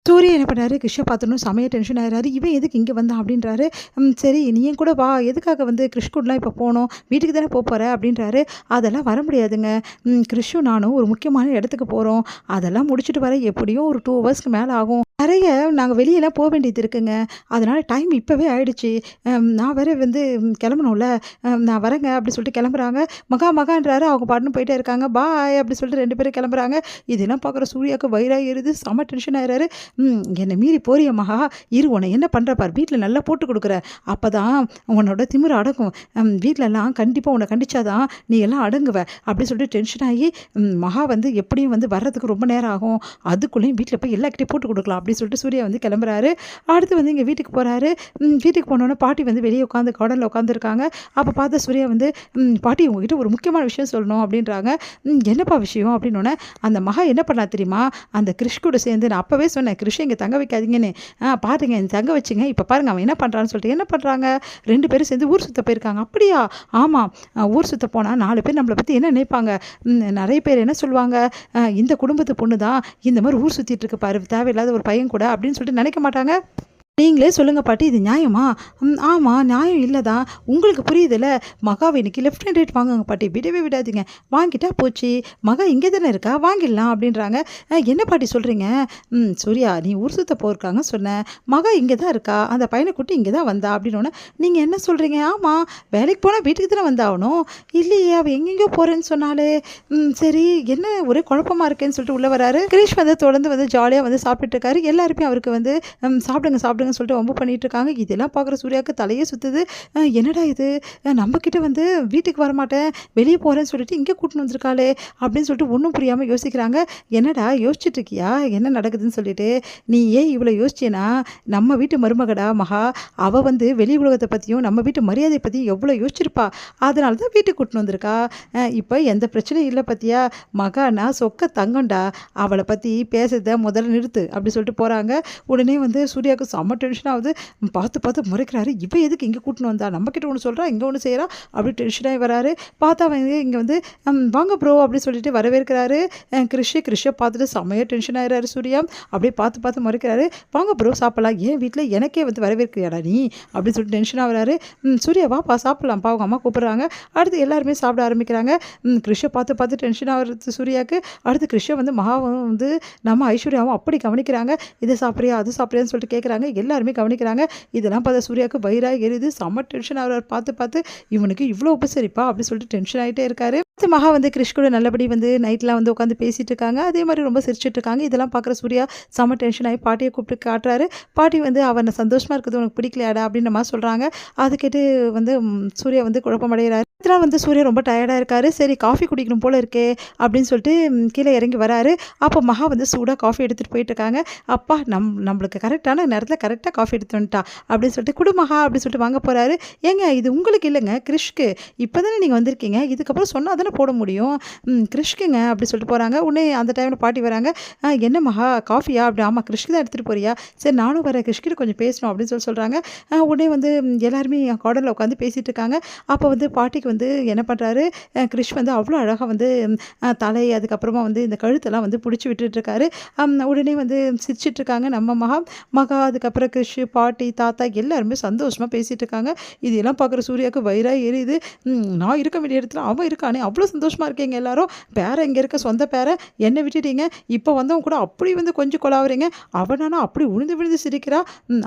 சூர்யா என்ன பண்ணாரு, கிருஷ்ண பார்த்தோன்னே செமையா டென்ஷன் ஆயிடுறாரு. இவன் எதுக்கு இங்கே வந்தான் அப்படின்றாரு. சரி நீயும் கூட வா, எதுக்காக வந்து கிறிஷ் கூடலாம் இப்போ போகணும், வீட்டுக்கு தானே போகிற அப்படின்றாரு. அதெல்லாம் வர முடியாதுங்க. கிறிஷும் நானும் ஒரு முக்கியமான இடத்துக்கு போகிறோம். அதெல்லாம் முடிச்சுட்டு வர எப்படியும் ஒரு 2 ஹவர்ஸ்க்கு மேலே ஆகும். நிறைய நாங்கள் வெளியெல்லாம் போக வேண்டியது இருக்குங்க. அதனால் டைம் இப்போவே ஆயிடுச்சு. நான் வேற வந்து கிளம்பணும்ல, நான் வரேங்க அப்படி சொல்லிட்டு கிளம்புறாங்க. மகான்றாரு. அவங்க பாட்டுன்னு போயிட்டே இருக்காங்க. பாய் அப்படி சொல்லிட்டு 2 பேரும் கிளம்புறாங்க. இதெல்லாம் பார்க்குற சூர்யாவுக்கு வயிறா ஏறுது. செம டென்ஷன் ஆயிடுறாரு. என்னை மீறி போறிய மகா, இரு உன்னை என்ன பண்ணுற பார், வீட்டில் நல்லா போட்டு கொடுக்குற, அப்போ தான் உன்னோட திமிரு அடக்கும். வீட்டிலலாம் கண்டிப்பாக உன்னை கண்டிச்சாதான் நீ எல்லாம் அடங்குவ அப்படி சொல்லிட்டு டென்ஷன் ஆகி மகா வந்து எப்படியும் வந்து வர்றதுக்கு ரொம்ப நேரம் ஆகும், அதுக்குள்ளேயும் வீட்டில் போய் எல்லாக்கிட்டையும் போட்டு கொடுக்கலாம் அப்படி சொல்லிட்டு சூர்யா வந்து கிளம்புறாரு. அடுத்து வந்து இங்கே வீட்டுக்கு போகிறாரு. வீட்டுக்கு போனோன்னே பாட்டி வந்து வெளியே உட்காந்து கார்டனில் உட்காந்துருக்காங்க. அப்போ பார்த்த சூர்யா வந்து பாட்டி உங்ககிட்ட ஒரு முக்கியமான விஷயம் சொல்லணும் அப்படின்றாங்க. என்னப்பா விஷயம் அப்படின்னோடனே, அந்த மகா என்ன பண்ணா தெரியுமா, அந்த கிறிஷ் கூட சேர்ந்து நான் அப்போவே சொன்னேன் கிறிஷை இங்கே தங்க வைக்காதீங்கன்னு, பாருங்க இந்த தங்க வச்சுங்க, இப்போ பாருங்க அவன் என்ன பண்ணுறான்னு சொல்லிட்டு என்ன பண்ணுறாங்க, 2 பேரும் சேர்ந்து ஊர் சுற்ற போயிருக்காங்க. அப்படியா? ஆமாம், ஊர் சுற்ற போனால் 4 பேர் நம்மளை பற்றி என்ன நினைப்பாங்க, நிறைய பேர் என்ன சொல்லுவாங்க, இந்த குடும்பத்து பொண்ணு தான் இந்த மாதிரி ஊர் சுற்றிட்டு இருக்கு பாரு, தேவையில்லாத ஒரு பையன் கூட அப்படின்னு சொல்லிட்டு நினைக்க மாட்டாங்க. நீங்களே சொல்லுங்கள் பாட்டி, இது நியாயமா? ஆமாம், நியாயம் இல்லை தான், உங்களுக்கு புரியுதில்ல. மகாவை இன்னைக்கு லெஃப்ட் அண்ட் ரைட் வாங்குங்க பாட்டி, விடவே விடாதீங்க, வாங்கிட்டா போச்சு, மகா இங்கே தானே இருக்கா, வாங்கிடலாம் அப்படின்றாங்க. என்ன பாட்டி சொல்கிறீங்க? சூர்யா நீ ஊர் சுத்த போயிருக்காங்க சொன்னேன், மகா இங்கே தான் இருக்கா, அந்த பையனை குட்டி இங்கே தான் வந்தா அப்படின்னோடனே, நீங்கள் என்ன சொல்கிறீங்க? ஆமாம், வேலைக்கு போனால் வீட்டுக்கு தானே வந்தாகணும். இல்லையே அவள் எங்கெங்கேயோ போகிறேன்னு சொன்னாலே. சரி என்ன ஒரே குழப்பமாக இருக்கேன்னு சொல்லிட்டு உள்ளே வராரு. கிரீஷ் வந்து தொடர்ந்து வந்து ஜாலியாக வந்து சாப்பிட்டுட்டு இருக்காரு. எல்லாருமே அவருக்கு வந்து சாப்பிடுங்க சொல்லிட்டு வம்பு பண்ணிட்டு இருக்காங்க. இதெல்லாம் பார்க்குற சூர்யாவுக்கு தலையே சுற்றுது. என்னடா இது, நம்மக்கிட்ட வந்து வீட்டுக்கு வரமாட்டேன் வெளியே போகிறேன்னு சொல்லிட்டு இங்கே கூட்டின்னு வந்திருக்காளே அப்படின்னு சொல்லிட்டு ஒன்றும் புரியாமல் யோசிக்கிறாங்க. என்னடா யோசிச்சுட்டு இருக்கியா, என்ன நடக்குதுன்னு சொல்லிட்டு, நீ ஏன் இவ்வளோ யோசிச்சேன்னா, நம்ம வீட்டு மருமகடா மகா, அவள் வந்து வெளி உலகத்தை பற்றியும் நம்ம வீட்டு மரியாதை பற்றியும் எவ்வளோ யோசிச்சிருப்பா, அதனால தான் வீட்டுக்கு கூட்டின்னு வந்திருக்கா. இப்போ எந்த பிரச்சனையும் இல்லை பற்றியா, மகானா சொக்க தங்கண்டா, அவளை பற்றி பேசுறத முதல்ல நிறுத்து அப்படி சொல்லிட்டு போகிறாங்க. உடனே வந்து சூர்யாவுக்கு செம்ம டென்ஷன் ஆகுது. பார்த்து முறைக்கிறாரு. இவன் எதுக்கு இங்கே கூட்டின்னு வந்தா, நம்மக்கிட்ட ஒன்று சொல்கிறா இங்கே ஒன்று செய்கிறா அப்படி டென்ஷனாகி வராரு. பார்த்தா வந்து இங்கே வந்து வாங்க ப்ரோ அப்படி சொல்லிட்டு வரவேற்கிறாரு. கிறிஷை பார்த்துட்டு செம்மையாக டென்ஷன் ஆகிறாரு சூர்யா. அப்படியே பார்த்து முறைக்கிறாரு. வாங்க ப்ரோ சாப்பிடலாம், ஏன் வீட்டில் எனக்கே வந்து வரவேற்கிறியாடா நீ அப்படின்னு சொல்லிட்டு டென்ஷன் ஆகிறாரு. சூர்யா வாப்பா சாப்பிட்லாம்ப்பா, அவங்க அம்மா கூப்பிட்றாங்க. அடுத்து எல்லாருமே சாப்பிட ஆரம்பிக்கிறாங்க. கிறிஷை பார்த்து டென்ஷன் ஆகிறது சூர்யாவுக்கு. அடுத்து கிறிஷை வந்து மகாவும் வந்து நம்ம ஐஸ்வர்யாவும் அப்படி கவனிக்கிறாங்க. இதை சாப்பிட்றியா அது சாப்பிட்றியான்னு சொல்லிட்டு கேட்குறாங்க. எல்லாருமே கவனிக்கிறாங்க. இதெல்லாம் பார்த்தா சூர்யாவுக்கு வயிறாக எரியுது. செம்ம டென்ஷன் ஆகிறார். பார்த்து இவனுக்கு இவ்வளோ உபசரிப்பா அப்படி சொல்லிட்டு டென்ஷன் ஆகிட்டே இருக்காரு. மகா வந்து கிறிஷ் கூட நல்லபடி வந்து நைட்லாம் வந்து உட்காந்து பேசிகிட்டு இருக்காங்க. அதே மாதிரி ரொம்ப சிரிச்சிட்டு இருக்காங்க. இதெல்லாம் பார்க்குற சூர்யா செம்ம டென்ஷன் ஆகி பாட்டியை கூப்பிட்டு காட்டுறாரு. பாட்டி வந்து அவனை சந்தோஷமாக இருக்குது உனக்கு பிடிக்கலையாடா அப்படின்ற மாதிரி சொல்கிறாங்க. அது கேட்டு வந்து சூர்யா வந்து குழப்பமடைகிறாரு. இதெல்லாம் வந்து சூர்யா ரொம்ப டயர்டாக இருக்காரு. சரி காஃபி குடிக்கணும் போல இருக்கே அப்படின்னு சொல்லிட்டு கீழே இறங்கி வராரு. அப்போ மகா வந்து சூடாக காஃபி எடுத்துகிட்டு போயிட்டு இருக்காங்க. அப்பா நம்மளுக்கு கரெக்டான நேரத்தில் கரெக்டாக காஃபி எடுத்து வந்துட்டா அப்படின்னு சொல்லிட்டு குடு மகா அப்படின்னு சொல்லிட்டு வாங்க போகிறாரு. ஏங்க இது உங்களுக்கு இல்லைங்க, கிறிஷ்க்கு, இப்போ தானே நீங்கள் வந்திருக்கீங்க, இதுக்கப்புறம் சொன்னால் தானே போட முடியும், கிறிஷ்க்குங்க அப்படி சொல்லிட்டு போகிறாங்க. உடனே அந்த டைமில் பாட்டி வராங்க. என்ன மகா காஃபியா அப்படி, ஆமாம் கிறிஷ்க்கு தான் எடுத்துகிட்டு போறியா, சரி நானும் வரேன் கிறிஷ்கிட்ட கொஞ்சம் பேசணும் அப்படின்னு சொல்கிறாங்க. உடனே வந்து எல்லாருமே கார்டனில் உட்காந்து பேசிகிட்டு இருக்காங்க. அப்போ வந்து பாட்டிக்கு வந்து என்ன பண்ணுறாரு, கிறிஷ் வந்து அவ்வளோ அழகாக வந்து தலை அதுக்கப்புறமா வந்து இந்த கழுத்தெல்லாம் வந்து பிடிச்சி விட்டுட்டுருக்காரு. உடனே வந்து சிரிச்சிட்டு இருக்காங்க நம்ம மகா அதுக்கப்புறம் கிறிஷ் பாட்டி தாத்தா எல்லாருமே சந்தோஷமாக பேசிகிட்டு இருக்காங்க. இதெல்லாம் பார்க்குற சூர்யாவுக்கு வயிறாக எரியுது. நான் இருக்க வேண்டிய இடத்துல அவன் இருக்கானே, அவ்வளோ சந்தோஷமாக இருக்கீங்க எல்லாரும், பேரை இங்கே இருக்க சொந்த பேரை என்னை விட்டுட்டீங்க, இப்போ வந்தவன் கூட அப்படி வந்து கொஞ்சம் கொலாவுறீங்க, அவனானா அப்படி விழுந்து சிரிக்கிறா,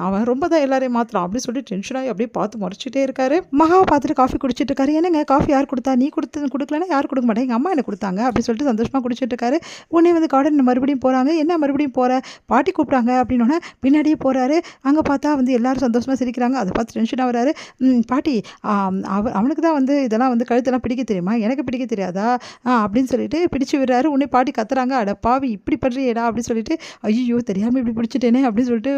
அவன் ரொம்ப தான் எல்லாரையும் மாற்றலாம் அப்படி சொல்லி டென்ஷனாகி அப்படியே பார்த்து முறைச்சிட்டே இருக்காரு. மகாவை பார்த்துட்டு காஃபி குடிச்சிட்டு இருக்காரு. என்னங்க காஃபி யார் கொடுத்தா, நீ கொடுக்கலன்னா யார் கொடுக்க மாட்டேன், எங்கள் அம்மா எனக்கு கொடுத்தாங்க அப்படி சொல்லிட்டு சந்தோஷமாக குடிச்சிட்டு இருக்காரு. உடனே வந்து கார்டன் மறுபடியும் போகிறாங்க. என்ன மறுபடியும் போகிற, பாட்டி கூப்பிட்டாங்க அப்படின்னோடனே பின்னாடியே போகிறாரு. அங்கே பார்த்தா வந்து எல்லாரும் சந்தோஷமாக சிரிக்கிறாங்க. அதை பார்த்து டென்ஷனாக வராரு. பாட்டி அவனுக்கு தான் வந்து இதெல்லாம் வந்து கழுத்தெல்லாம் பிடிக்க தெரியுமா, எனக்கு பிடிக்க தெரியாதா அப்படின்னு சொல்லிட்டு பிடிச்சி விடுறாரு. உடனே பாட்டி கத்துறாங்க. அட பாவி இப்படி பண்ணுறியடா அப்படின்னு சொல்லிட்டு, ஐயோ தெரியாமல் இப்படி பிடிச்சிட்டேனே அப்படின்னு சொல்லிட்டு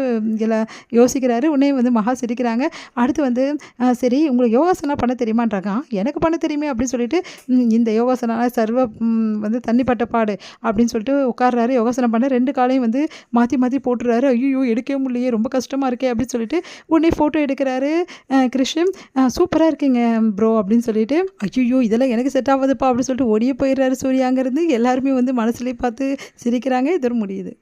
எல்லாம் யோசிக்கிறாரு. உடனே வந்து மகா சிரிக்கிறாங்க. அடுத்து வந்து சரி உங்களுக்கு யோகாசனம் பண்ண தெரியுமான்றாங்க. எனக்கு பண்ண தெரியுமே அப்படின்னு சொல்லிட்டு இந்த யோகாசனம் சர்வ வந்து தண்ணி பட்ட பாடு அப்படின்னு சொல்லிட்டு உட்கார்றாரு. யோகாசனம் பண்ண 2 காலையும் வந்து மாற்றி போட்டுறாரு. ஐயோ எடுக்கவே முடியலையே, ரொம்ப கஷ்டமாக இருக்கே அப்படின்னு சொல்லிட்டு உடனே ஃபோட்டோ எடுக்கிறாரு. கிருஷ்ணன் சூப்பராக இருக்கீங்க ப்ரோ அப்படின்னு சொல்லிட்டு, ஐயோ இதெல்லாம் எனக்கு செட் ஆகுதுப்பா அப்படின்னு சொல்லிட்டு ஓடியே போயிடுறாரு சூர்யாங்கிறது. எல்லாருமே வந்து மனசுலேயே பார்த்து சிரிக்கிறாங்க. இதோட முடியுது.